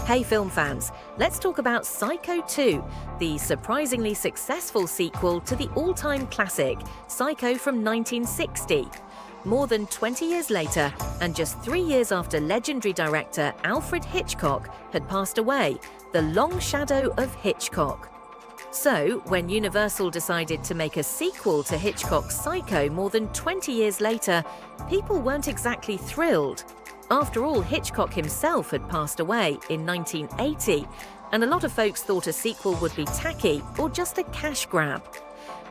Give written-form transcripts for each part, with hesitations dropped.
Hey film fans, let's talk about Psycho 2, the surprisingly successful sequel to the all-time classic, Psycho from 1960. More than 20 years later, and just 3 years after legendary director Alfred Hitchcock had passed away, the long shadow of Hitchcock. So, when Universal decided to make a sequel to Hitchcock's Psycho more than 20 years later, people weren't exactly thrilled. After all, Hitchcock himself had passed away in 1980, and a lot of folks thought a sequel would be tacky or just a cash grab.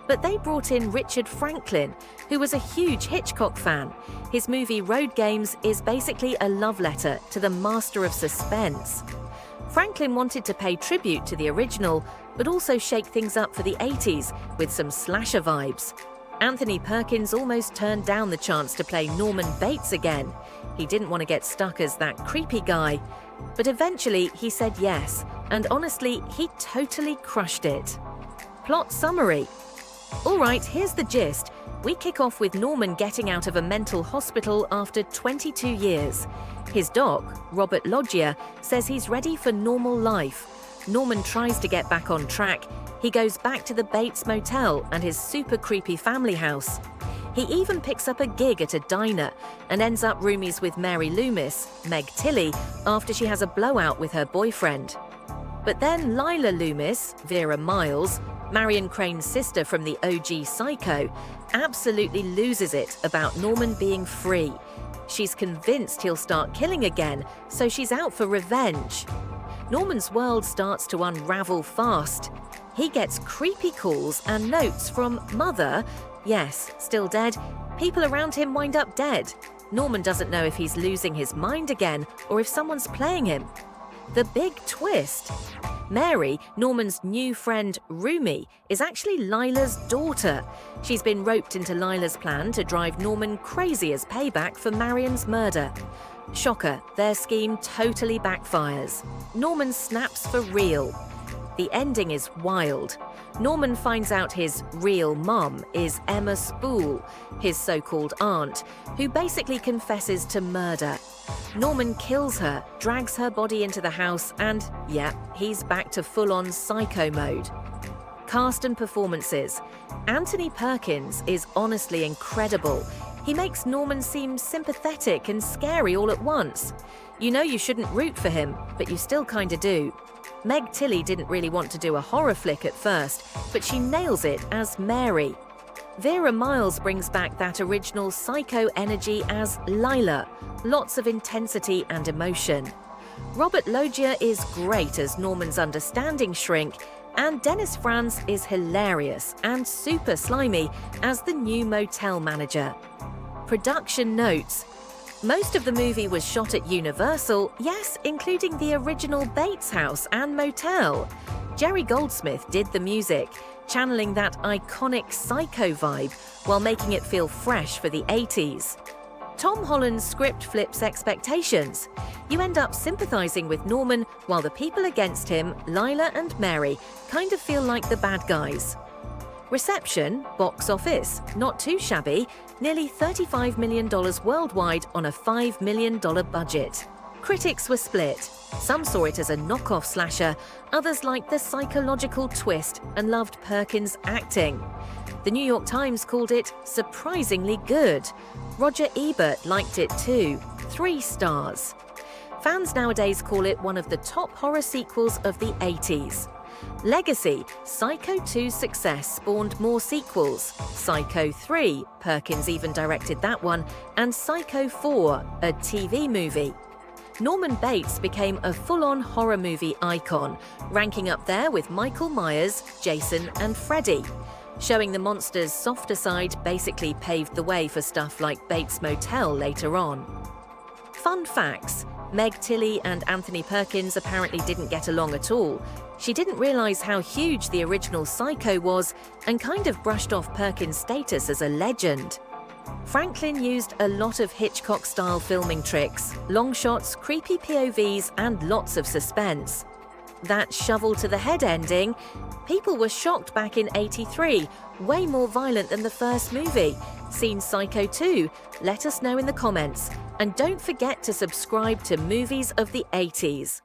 But they brought in Richard Franklin, who was a huge Hitchcock fan. His movie Road Games is basically a love letter to the master of suspense. Franklin wanted to pay tribute to the original, but also shake things up for the 80s with some slasher vibes. Anthony Perkins almost turned down the chance to play Norman Bates again. He didn't want to get stuck as that creepy guy. But eventually he said yes, and honestly, he totally crushed it. Plot summary. Alright, here's the gist. We kick off with Norman getting out of a mental hospital after 22 years. His doc, Robert Loggia, says he's ready for normal life. Norman tries to get back on track. He goes back to the Bates Motel and his super creepy family house. He even picks up a gig at a diner and ends up roomies with Mary Loomis, Meg Tilly, after she has a blowout with her boyfriend. But then Lila Loomis, Vera Miles, Marion Crane's sister from the OG Psycho, absolutely loses it about Norman being free. She's convinced he'll start killing again, so she's out for revenge. Norman's world starts to unravel fast. He gets creepy calls and notes from Mother. Yes, still dead. People around him wind up dead. Norman doesn't know if he's losing his mind again or if someone's playing him. The big twist. Mary, Norman's new friend roomie, is actually Lila's daughter. She's been roped into Lila's plan to drive Norman crazy as payback for Marion's murder. Shocker, their scheme totally backfires. Norman snaps for real. The ending is wild. Norman finds out his real mom is Emma Spool, his so-called aunt, who basically confesses to murder. Norman kills her, drags her body into the house, and, yeah, he's back to full-on psycho mode. Cast and performances. Anthony Perkins is honestly incredible. He makes Norman seem sympathetic and scary all at once. You know you shouldn't root for him, but you still kinda do. Meg Tilly didn't really want to do a horror flick at first, but she nails it as Mary. Vera Miles brings back that original psycho energy as Lila, lots of intensity and emotion. Robert Loggia is great as Norman's understanding shrink, and Dennis Franz is hilarious and super slimy as the new motel manager. Production notes. Most of the movie was shot at Universal, yes, including the original Bates house and motel. Jerry Goldsmith did the music, channeling that iconic psycho vibe while making it feel fresh for the 80s. Tom Holland's script flips expectations. You end up sympathizing with Norman while the people against him, Lila and Mary, kind of feel like the bad guys. Reception, box office, not too shabby, nearly $35 million worldwide on a $5 million budget. Critics were split. Some saw it as a knockoff slasher, others liked the psychological twist and loved Perkins' acting. The New York Times called it surprisingly good. Roger Ebert liked it too, 3 stars. Fans nowadays call it one of the top horror sequels of the 80s. Legacy, Psycho 2's success spawned more sequels. Psycho 3, Perkins even directed that one, and Psycho 4, a TV movie. Norman Bates became a full-on horror movie icon, ranking up there with Michael Myers, Jason, and Freddy. Showing the monster's softer side basically paved the way for stuff like Bates Motel later on. Fun facts. Meg Tilly and Anthony Perkins apparently didn't get along at all. She didn't realize how huge the original Psycho was and kind of brushed off Perkins' status as a legend. Franklin used a lot of Hitchcock-style filming tricks, long shots, creepy POVs, and lots of suspense. That shovel-to-the-head ending, people were shocked back in '83, way more violent than the first movie. Seen Psycho 2? Let us know in the comments. And don't forget to subscribe to Movies of the '80s.